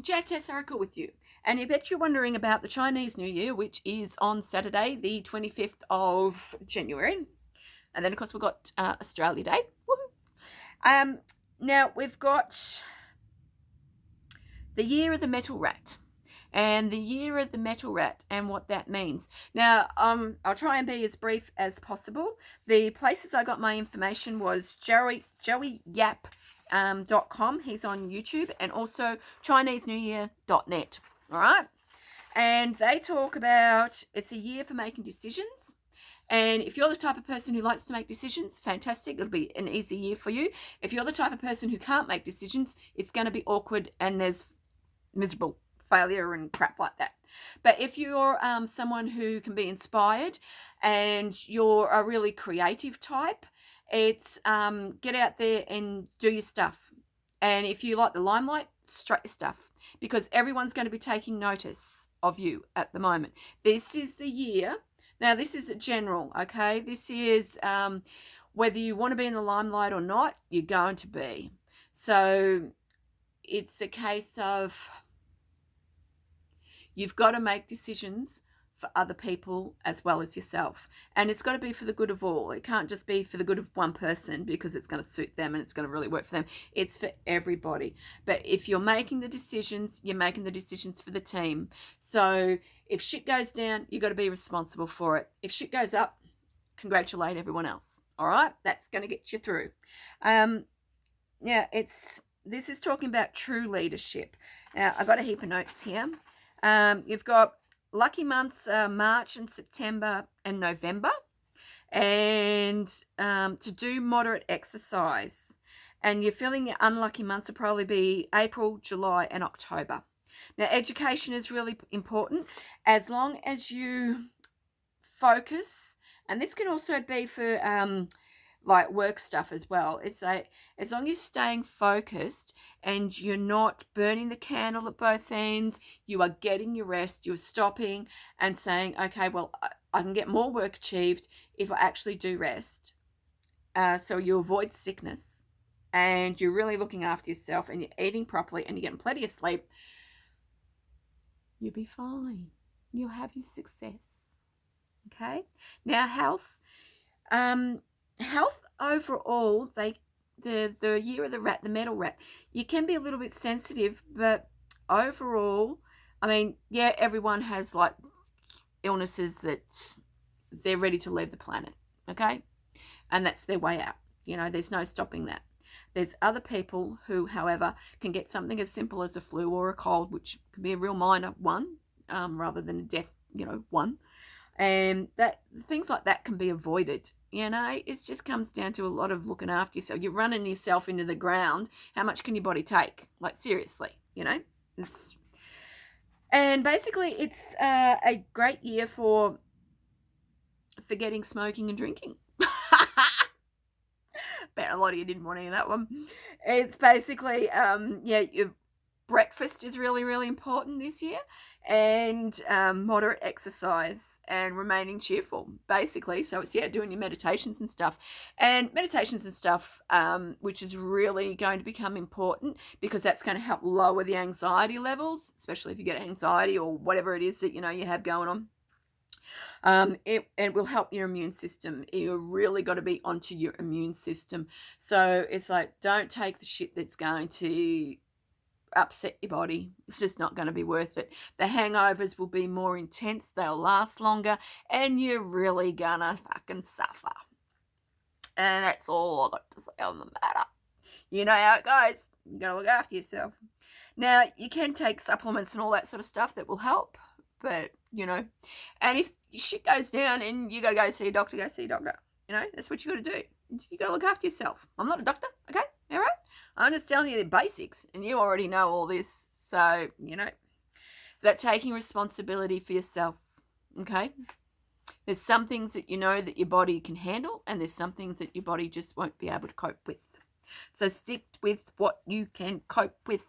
Jazz Oracle with you. And I bet you're wondering about the Chinese New Year, which is on Saturday, the 25th of January. And then, of course, we've got Australia Day. Woohoo! Now, we've got the Year of the Metal Rat. And the Year of the Metal Rat and what that means. Now, I'll try and be as brief as possible. The places I got my information was joeyyap.com. He's on YouTube, and also ChineseNewYear.net. All right. And they talk about it's a year for making decisions. And if you're the type of person who likes to make decisions, fantastic. It'll be an easy year for you. If you're the type of person who can't make decisions, it's going to be awkward and there's miserable failure and crap like that. But if you're someone who can be inspired and you're a really creative type, it's get out there and do your stuff. And if you like the limelight, strut your stuff, because everyone's going to be taking notice of you at the moment. This is the year. Now, this is general, okay? This is whether you want to be in the limelight or not, you're going to be. So it's a case of you've got to make decisions for other people as well as yourself. And it's got to be for the good of all. It can't just be for the good of one person because it's going to suit them and it's going to really work for them. It's for everybody. But if you're making the decisions, you're making the decisions for the team. So if shit goes down, you've got to be responsible for it. If shit goes up, congratulate everyone else. All right? That's going to get you through. This is talking about true leadership. Now, I've got a heap of notes here. You've got lucky months March and September and November, and to do moderate exercise. And you're feeling your unlucky months will probably be April, July and October. Now, education is really important as long as you focus, and this can also be for like work stuff as well. It's like as long as you're staying focused and you're not burning the candle at both ends, you are getting your rest, you're stopping and saying, okay, well, I can get more work achieved if I actually do rest. So you avoid sickness and you're really looking after yourself and you're eating properly and you're getting plenty of sleep, you'll be fine. You'll have your success. Okay? Now, health. Health overall, the year of the rat, the metal rat, you can be a little bit sensitive, but overall, I mean, yeah, everyone has like illnesses that they're ready to leave the planet, okay? And that's their way out. You know, there's no stopping that. There's other people who, however, can get something as simple as a flu or a cold, which can be a real minor one, rather than a death, one. And that things like that can be avoided. You know, it just comes down to a lot of looking after yourself. You're running yourself into the ground. How much can your body take? Like, seriously, And basically, it's a great year for forgetting smoking and drinking. Bet a lot of you didn't want to hear that one. It's basically, your breakfast is really, really important this year. And moderate exercise and remaining cheerful, basically. So it's, doing your meditations and stuff. And meditations and stuff, which is really going to become important because that's going to help lower the anxiety levels, especially if you get anxiety or whatever it is that, you have going on. It will help your immune system. You really got to be onto your immune system. So it's like, don't take the shit that's going to upset your body. It's just not going to be worth it. The hangovers will be more intense, they'll last longer, and you're really gonna fucking suffer. And that's all I've got to say on the matter. You know how it goes. You gotta look after yourself. Now, you can take supplements and all that sort of stuff that will help, but and if your shit goes down and you gotta go see a doctor, go see a doctor. That's what you gotta do. You gotta look after yourself. I'm not a doctor, okay? All right? I'm just telling you the basics, and you already know all this. So, it's about taking responsibility for yourself, okay? There's some things that that your body can handle, and there's some things that your body just won't be able to cope with. So stick with what you can cope with.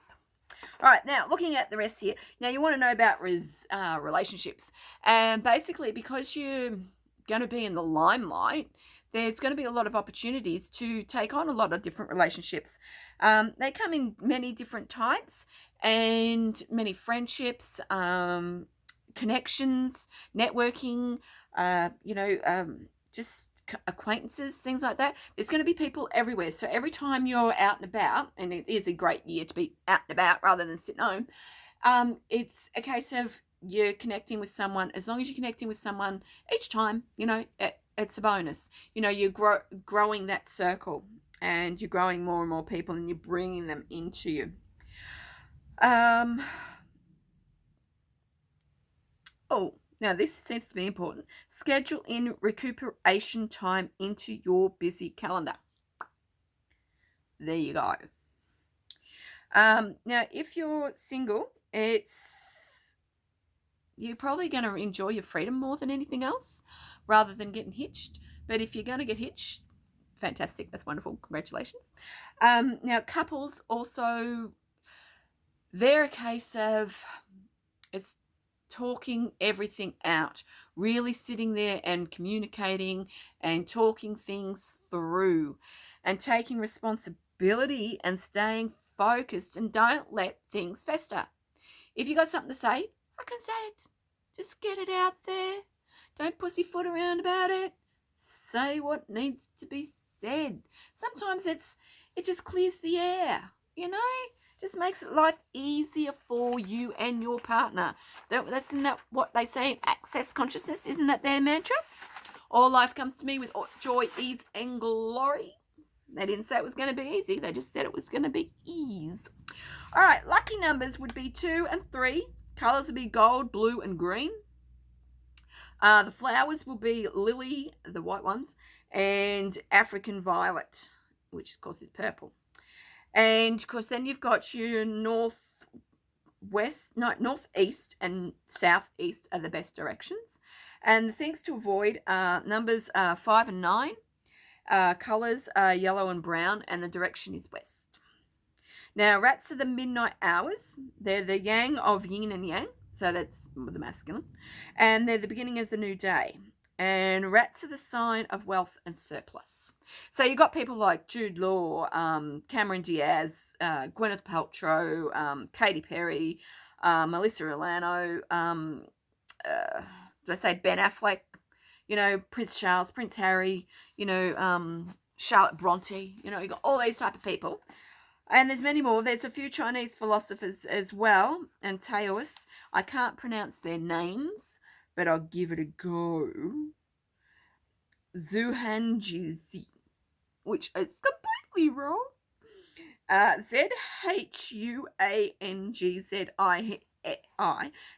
All right, now, looking at the rest here. Now, you want to know about relationships. And basically, because you're going to be in the limelight, there's going to be a lot of opportunities to take on a lot of different relationships. They come in many different types and many friendships, connections, networking, just acquaintances, things like that. There's going to be people everywhere. So every time you're out and about, and it is a great year to be out and about rather than sitting home, it's a case of you're connecting with someone. As long as you're connecting with someone each time, it's a bonus. You're growing that circle, and you're growing more and more people, and you're bringing them into you. Now this seems to be important. Schedule in recuperation time into your busy calendar. There you go. Now, if you're single, you're probably going to enjoy your freedom more than anything else, rather than getting hitched. But if you're going to get hitched, fantastic. That's wonderful. Congratulations. Now, couples also, they're a case of it's talking everything out, really sitting there and communicating and talking things through and taking responsibility and staying focused, and don't let things fester. If you got something to say, I can say it. Just get it out there. Don't pussyfoot around about it. Say what needs to be said. Sometimes it just clears the air, just makes life easier for you and your partner. Isn't that what they say in Access Consciousness? Isn't that their mantra? All life comes to me with joy, ease, and glory. They didn't say it was going to be easy. They just said it was going to be ease. All right, lucky numbers would be 2 and 3. Colors would be gold, blue, and green. The flowers will be lily, the white ones, and African violet, which of course is purple. And of course, then you've got your northeast and southeast are the best directions. And the things to avoid are numbers 5 and 9. Colors are yellow and brown, and the direction is west. Now, rats are the midnight hours. They're the yang of yin and yang, so that's the masculine. And they're the beginning of the new day. And rats are the sign of wealth and surplus. So you've got people like Jude Law, Cameron Diaz, Gwyneth Paltrow, Katy Perry, Melissa Milano, did I say Ben Affleck? Prince Charles, Prince Harry, Charlotte Bronte, you got all these type of people. And there's many more. There's a few Chinese philosophers as well, and Taoists. I can't pronounce their names, but I'll give it a go. Zhuangzi, which is completely wrong. Zhuangzi,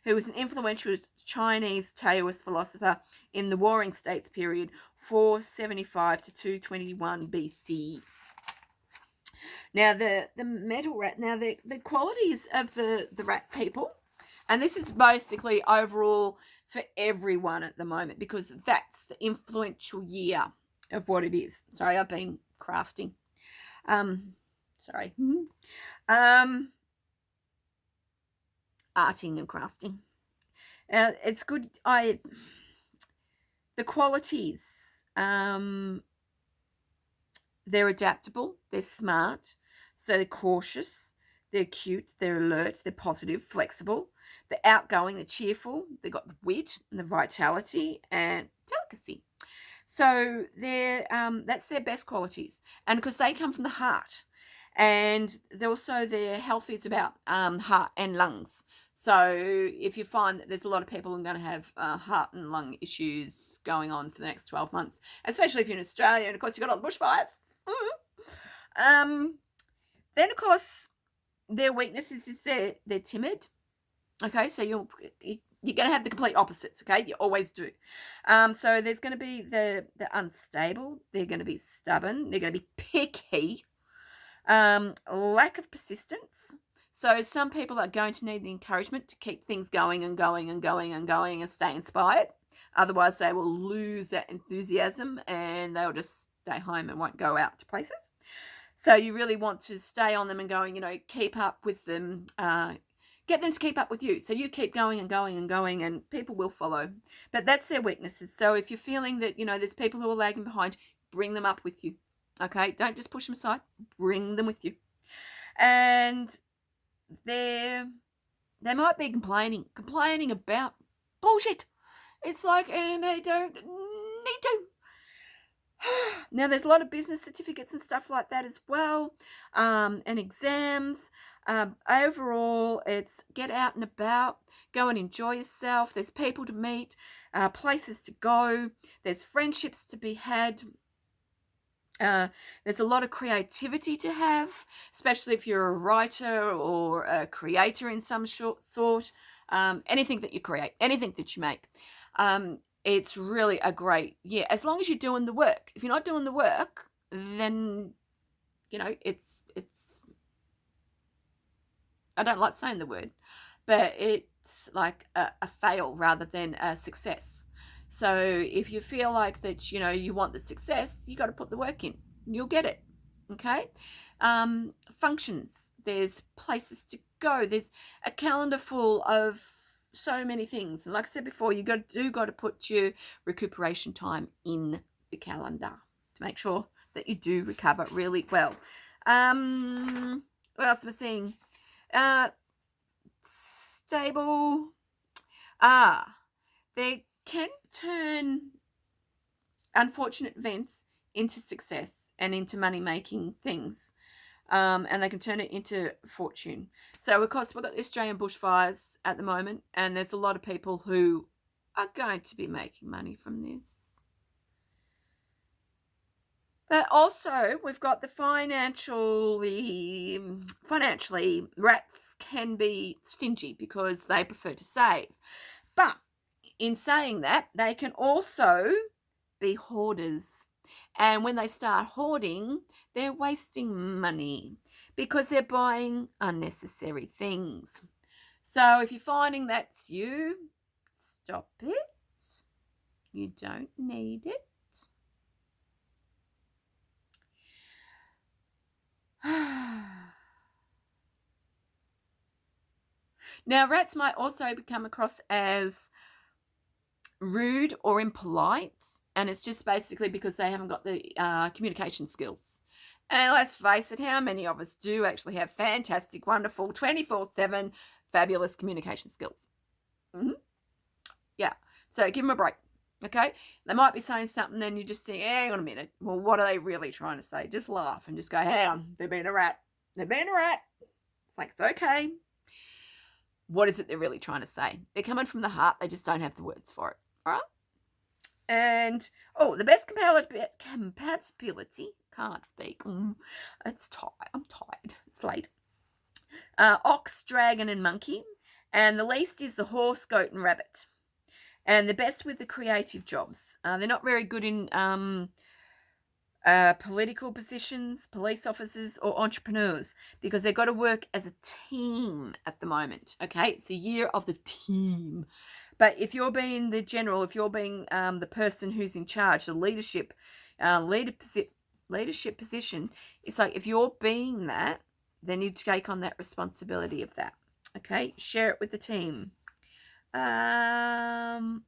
who was an influential Chinese Taoist philosopher in the Warring States period, 475 to 221 BC. Now, the metal rat, the qualities of the rat people, and this is basically overall for everyone at the moment, because that's the influential year of what it is. Sorry, I've been crafting. Arting and crafting. It's good. The qualities, they're adaptable, they're smart, so they're cautious, they're cute, they're alert, they're positive, flexible, they're outgoing, they're cheerful, they've got the wit and the vitality and delicacy. So that's their best qualities, and because they come from the heart, and their health is about heart and lungs. So if you find that there's a lot of people who are going to have heart and lung issues going on for the next 12 months, especially if you're in Australia, and of course you've got all the bushfires. Then of course their weaknesses is they're timid. Okay, so you're going to have the complete opposites. Okay, you always do. So there's going to be the unstable. They're going to be stubborn. They're going to be picky. Lack of persistence. So some people are going to need the encouragement to keep things going and going and going and going and stay inspired. Otherwise, they will lose that enthusiasm and they'll just stay home and won't go out to places. So you really want to stay on them and going, keep up with them, get them to keep up with you. So you keep going and going and going, and people will follow. But that's their weaknesses. So if you're feeling that, there's people who are lagging behind, bring them up with you. Okay, don't just push them aside. Bring them with you. And they might be complaining about bullshit. It's like, and they don't need to. Now, there's a lot of business certificates and stuff like that as well, and exams. Overall, it's get out and about, go and enjoy yourself. There's people to meet, places to go. There's friendships to be had. There's a lot of creativity to have, especially if you're a writer or a creator in some sort. Anything that you create, anything that you make. It's really a great year, as long as you're doing the work. If you're not doing the work, then, it's I don't like saying the word, but it's like a fail rather than a success. So if you feel like that, you want the success, you got to put the work in. You'll get it. Okay. Functions. There's places to go. There's a calendar full of so many things. And like I said before, you got to put your recuperation time in the calendar to make sure that you do recover really well. What else am I seeing? Stable. They can turn unfortunate events into success and into money-making things. And they can turn it into fortune. So, of course, we've got the Australian bushfires at the moment, and there's a lot of people who are going to be making money from this. But also, we've got the financially, rats can be stingy because they prefer to save. But in saying that, they can also be hoarders. And when they start hoarding, they're wasting money because they're buying unnecessary things. So if you're finding that's you, stop it. You don't need it. Now, rats might also come across as rude or impolite, and it's just basically because they haven't got the communication skills. And let's face it, how many of us do actually have fantastic, wonderful, 24/7 fabulous communication skills? Yeah, so give them a break. Okay, they might be saying something, and you just think, hang on a minute. Well, what are they really trying to say? Just laugh and just go, hang on, they're being a rat. They're being a rat. It's like, it's okay. What is it they're really trying to say? They're coming from the heart. They just don't have the words for it. All right. And, the best compatibility. Can't speak. It's tired. I'm tired. It's late. Ox, dragon, and monkey. And the least is the horse, goat, and rabbit. And the best with the creative jobs. They're not very good in political positions, police officers, or entrepreneurs, because they've got to work as a team at the moment. Okay, it's a year of the team. But if you're being the general, if you're being the person who's in charge, the leadership position, it's like if you're being that, then you take on that responsibility of that. Okay, share it with the team. Don't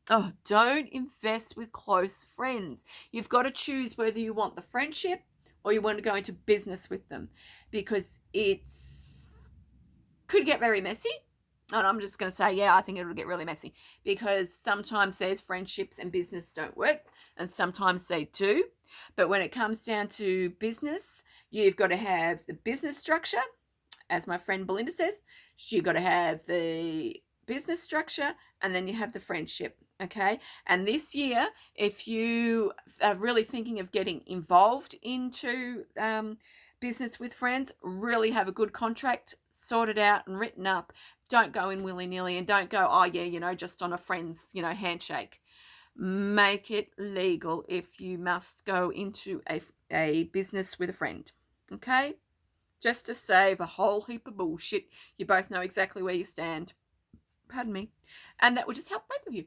invest with close friends. You've got to choose whether you want the friendship or you want to go into business with them, because could get very messy. And I'm just going to say, I think it'll get really messy, because sometimes there's friendships and business don't work, and sometimes they do. But when it comes down to business, you've got to have the business structure, as my friend Belinda says. You've got to have the business structure, and then you have the friendship. Okay, and this year, if you are really thinking of getting involved into business with friends, really have a good contract sorted out and written up. Don't go in willy-nilly, and don't go, just on a friend's, handshake. Make it legal if you must go into a business with a friend. Okay, just to save a whole heap of bullshit. You both know exactly where you stand. Pardon me. And that will just help both of you.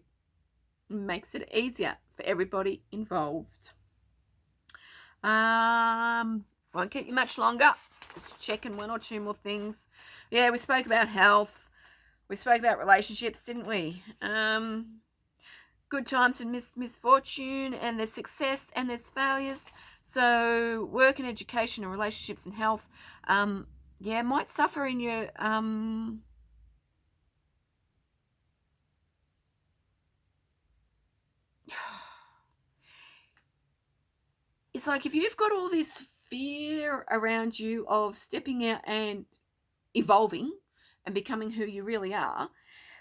Makes it easier for everybody involved. Won't keep you much longer. Just checking one or two more things. Yeah, we spoke about health. We spoke about relationships, didn't we? good times and misfortune, and there's success and there's failures. So work and education and relationships and health, yeah, might suffer in your it's like if you've got all this fear around you of stepping out and evolving and becoming who you really are,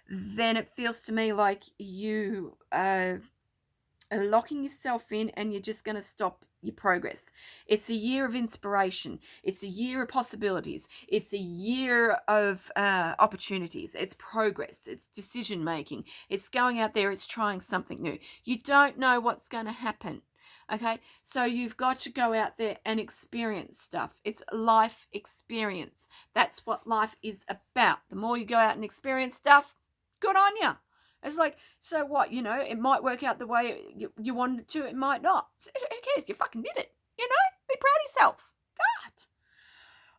then it feels to me like you are locking yourself in and you're just going to stop your progress. It's a year of inspiration. It's a year of possibilities. It's a year of opportunities. It's progress. It's decision making. It's going out there. It's trying something new. You don't know what's going to happen. Okay, so you've got to go out there and experience stuff. It's life experience. That's what life is about. The more you go out and experience stuff, good on you. It's like, so what, it might work out the way you wanted it to, it might not. Who cares? You fucking did it. Be proud of yourself. God.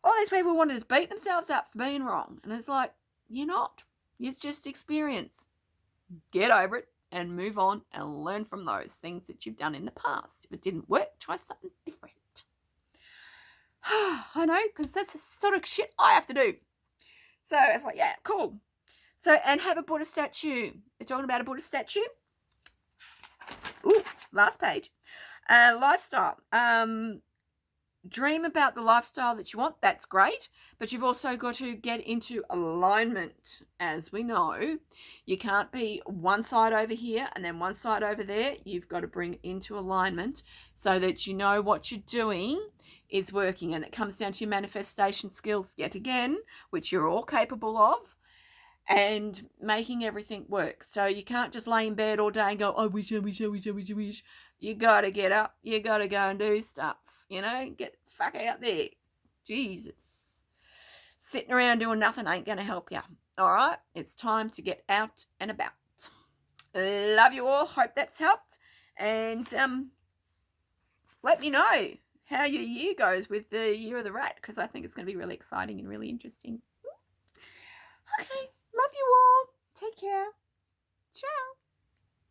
All these people wanted to beat themselves up for being wrong. And it's like, you're not. It's just experience. Get over it and move on and learn from those things that you've done in the past. If it didn't work, try something different. I know, because that's the sort of shit I have to do. So it's like, yeah, cool. So, and have a Buddha statue. They're talking about a Buddha statue. Ooh, last page. Lifestyle. Dream about the lifestyle that you want. That's great. But you've also got to get into alignment. As we know, you can't be one side over here and then one side over there. You've got to bring into alignment so that you know what you're doing is working. And it comes down to your manifestation skills yet again, which you're all capable of, and making everything work. So you can't just lay in bed all day and go, I wish. You got to get up. You got to go and do stuff. Get the fuck out there. Jesus. Sitting around doing nothing ain't going to help you. All right? It's time to get out and about. Love you all. Hope that's helped. And let me know how your year goes with the Year of the Rat, because I think it's going to be really exciting and really interesting. Okay. Love you all. Take care. Ciao.